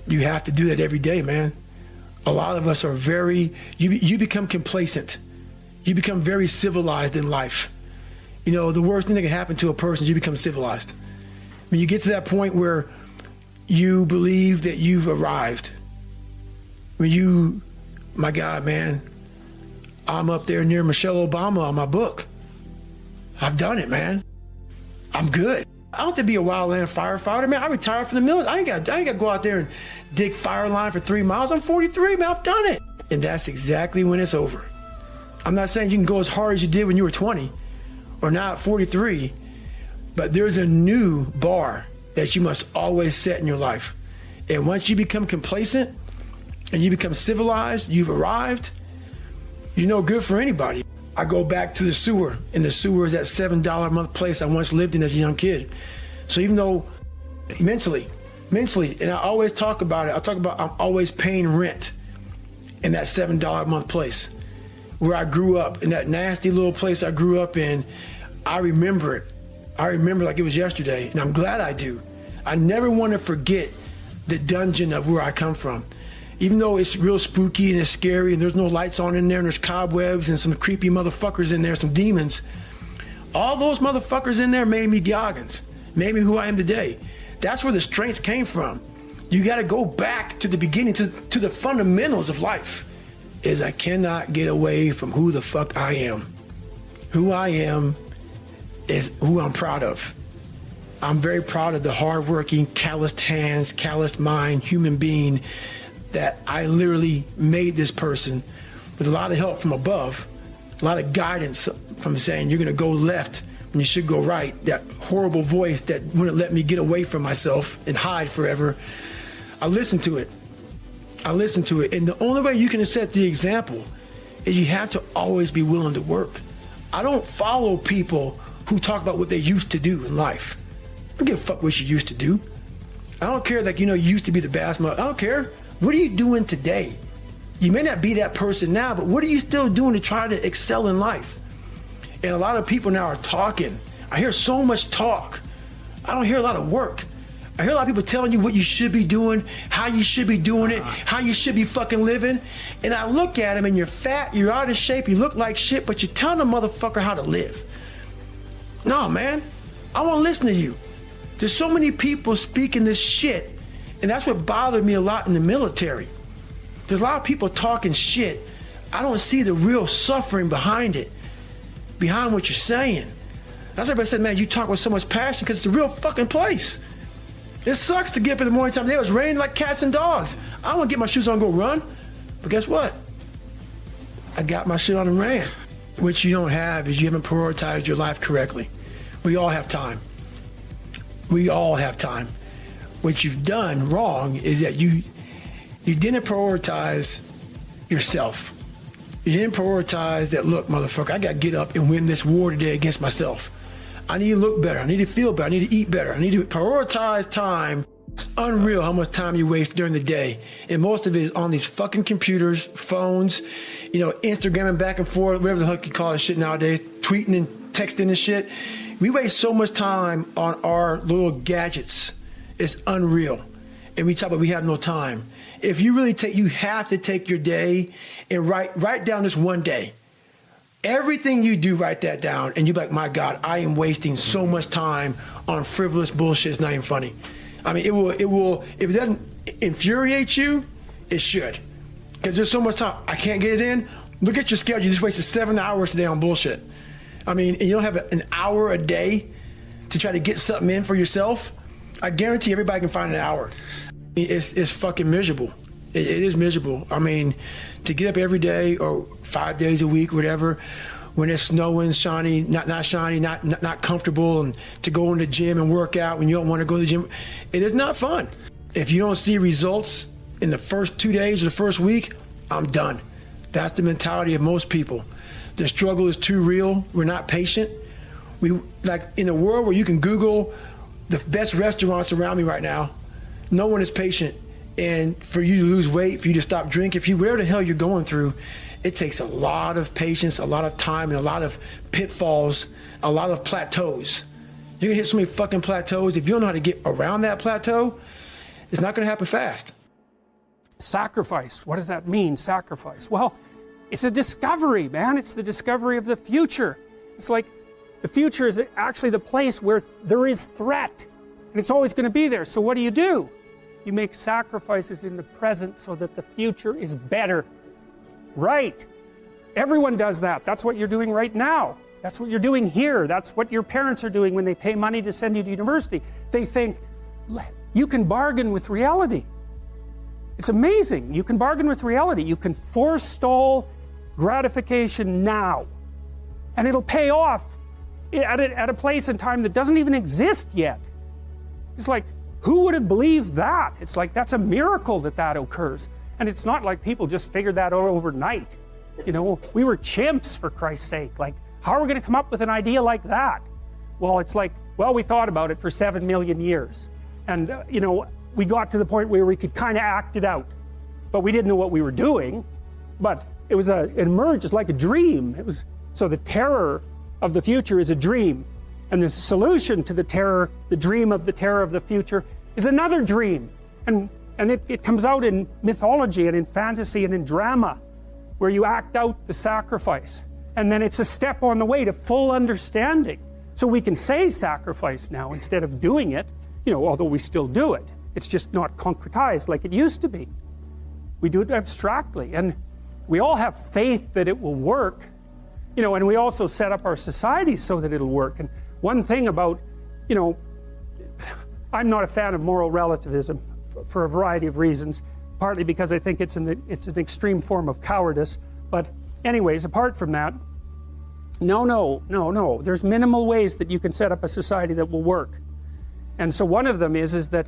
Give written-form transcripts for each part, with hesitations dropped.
You have to do that every day, man. A lot of us are you become complacent. You become very civilized in life. You know, the worst thing that can happen to a person is you become civilized. When you get to that point where you believe that you've arrived, my God, man, I'm up there near Michelle Obama on my book. I've done it, man. I'm good. I don't have to be a wildland firefighter, man. I retired from the military. I ain't got to go out there and dig fire line for 3 miles. I'm 43, man. I've done it. And that's exactly when it's over. I'm not saying you can go as hard as you did when you were 20 or now at 43, but there's a new bar that you must always set in your life. And once you become complacent and you become civilized, you've arrived, you're no good for anybody. I go back to the sewer, and the sewer is that $7 a month place I once lived in as a young kid. So even though mentally, and I always talk about it, I'm always paying rent in that $7 a month place where I grew up, in that nasty little place I grew up in. I remember it. I remember like it was yesterday, and I'm glad I do. I never want to forget the dungeon of where I come from. Even though it's real spooky and it's scary and there's no lights on in there and there's cobwebs and some creepy motherfuckers in there, some demons, all those motherfuckers in there made me Goggins, made me who I am today. That's where the strength came from. You got to go back to the beginning, to the fundamentals of life. Is I cannot get away from who the fuck I am. Who I am is who I'm proud of. I'm very proud of the hardworking, calloused hands, calloused mind, human being that I literally made this person with a lot of help from above, a lot of guidance from saying you're gonna go left when you should go right. That horrible voice that wouldn't let me get away from myself and hide forever. I listened to it. And the only way you can set the example is you have to always be willing to work. I don't follow people who talk about what they used to do in life. I don't give a fuck what you used to do. I don't care that, you used to be the best mother. I don't care. What are you doing today? You may not be that person now, but what are you still doing to try to excel in life? And a lot of people now are talking. I hear so much talk. I don't hear a lot of work. I hear a lot of people telling you what you should be doing, how you should be doing it, how you should be fucking living. And I look at them and you're fat, you're out of shape, you look like shit, but you're telling a motherfucker how to live. No, man, I want to listen to you. There's so many people speaking this shit. And that's what bothered me a lot in the military. There's a lot of people talking shit. I don't see the real suffering behind it, behind what you're saying. That's why everybody said, man, you talk with so much passion because it's a real fucking place. It sucks to get up in the morning time. It was raining like cats and dogs. I want to get my shoes on and go run. But guess what? I got my shit on and ran. What you don't have is you haven't prioritized your life correctly. We all have time. We all have time. What you've done wrong is that you didn't prioritize yourself. You didn't prioritize that, look, motherfucker, I got to get up and win this war today against myself. I need to look better. I need to feel better. I need to eat better. I need to prioritize time. It's unreal how much time you waste during the day. And most of it is on these fucking computers, phones, Instagramming back and forth, whatever the fuck you call this shit nowadays, tweeting and texting and shit. We waste so much time on our little gadgets. It's unreal. And we talk about we have no time. If you really you have to take your day and write down this one day. Everything you do, write that down, and you're like, my God, I am wasting so much time on frivolous bullshit. It's not even funny. I mean, it will, if it doesn't infuriate you, it should. Because there's so much time. I can't get it in. Look at your schedule. You just wasted 7 hours today on bullshit. I mean, and you don't have an hour a day to try to get something in for yourself. I guarantee everybody can find an hour. It's fucking miserable. It is miserable. I mean, to get up every day or 5 days a week, whatever, when it's snowing, shiny, not shiny, not comfortable, and to go in the gym and work out when you don't want to go to the gym, it is not fun. If you don't see results in the first 2 days or the first week, I'm done. That's the mentality of most people. The struggle is too real. We're not patient. We like in a world where you can Google the best restaurants around me right now, no one is patient. And for you to lose weight, for you to stop drinking, whatever the hell you're going through, it takes a lot of patience, a lot of time, and a lot of pitfalls, a lot of plateaus. You're gonna hit so many fucking plateaus. If you don't know how to get around that plateau, it's not gonna happen fast. Sacrifice, what does that mean, sacrifice? Well, it's a discovery, man. It's the discovery of the future. It's like the future is actually the place where there is threat, and it's always going to be there. So what do? You make sacrifices in the present so that the future is better. Right. Everyone does that. That's what you're doing right now. That's what you're doing here. That's what your parents are doing when they pay money to send you to university. They think, you can bargain with reality. It's amazing. You can bargain with reality. You can forestall gratification now, and it'll pay off at a place and time that doesn't even exist yet. It's like, who would have believed that? It's like, that's a miracle that that occurs. And it's not like people just figured that out overnight. You know, we were chimps, for Christ's sake. Like, how are we going to come up with an idea like that? Well, it's like, well, we thought about it for 7 million years. And, you know, we got to the point where we could kind of act it out. But we didn't know what we were doing. But it emerged as like a dream. So the terror of the future is a dream. And the solution to the terror, the dream of the terror of the future, is another dream. And it comes out in mythology and in fantasy and in drama, where you act out the sacrifice. And then it's a step on the way to full understanding. So we can say sacrifice now instead of doing it, you know, although we still do it. It's just not concretized like it used to be. We do it abstractly. And we all have faith that it will work, you know, and we also set up our societies so that it'll work. And one thing about, you know, I'm not a fan of moral relativism for a variety of reasons, partly because I think it's an extreme form of cowardice. But anyways, apart from that, no. There's minimal ways that you can set up a society that will work. And so one of them is that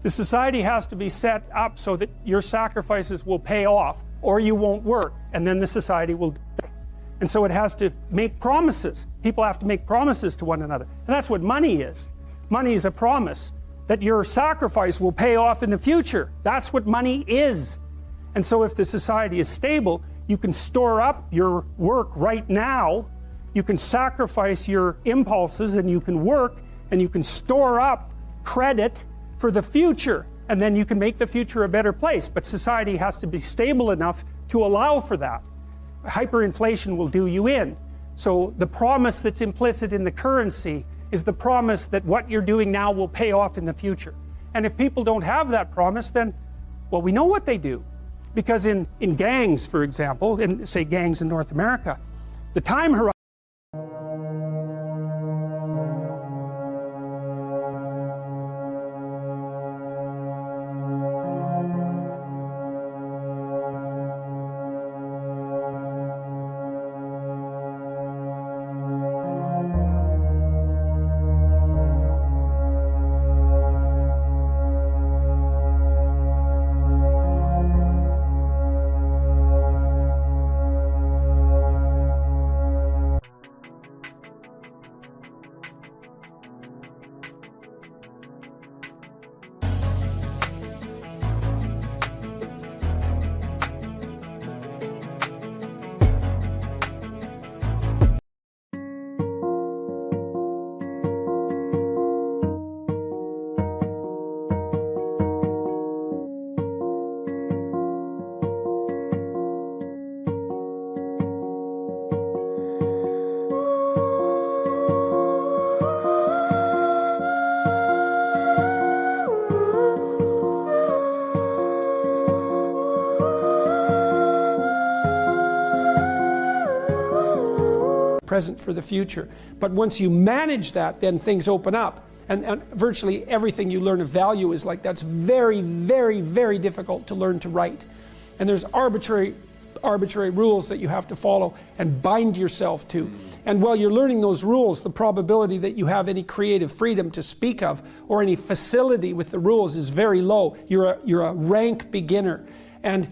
the society has to be set up so that your sacrifices will pay off, or you won't work, and then the society will die. And so it has to make promises. People have to make promises to one another. And that's what money is. Money is a promise that your sacrifice will pay off in the future. That's what money is. And so if the society is stable, you can store up your work right now, you can sacrifice your impulses, and you can work, and you can store up credit for the future, and then you can make the future a better place. But society has to be stable enough to allow for that. Hyperinflation will do you in. So the promise that's implicit in the currency is the promise that what you're doing now will pay off in the future. And if people don't have that promise, then, well, we know what they do. Because in gangs, for example, in, say, gangs in North America, the time horizon present for the future. But once you manage that, then things open up. And virtually everything you learn of value is like that's very, very, very difficult to learn to write. And there's arbitrary rules that you have to follow and bind yourself to. And while you're learning those rules, the probability that you have any creative freedom to speak of or any facility with the rules is very low. You're a rank beginner. And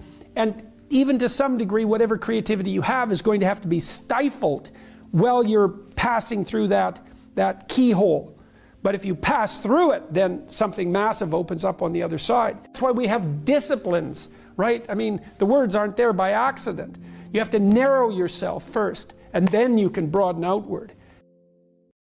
even to some degree, whatever creativity you have is going to have to be stifled while you're passing through that keyhole. But if you pass through it, then something massive opens up on the other side. That's why we have disciplines, right? I mean, the words aren't there by accident. You have to narrow yourself first, and then you can broaden outward.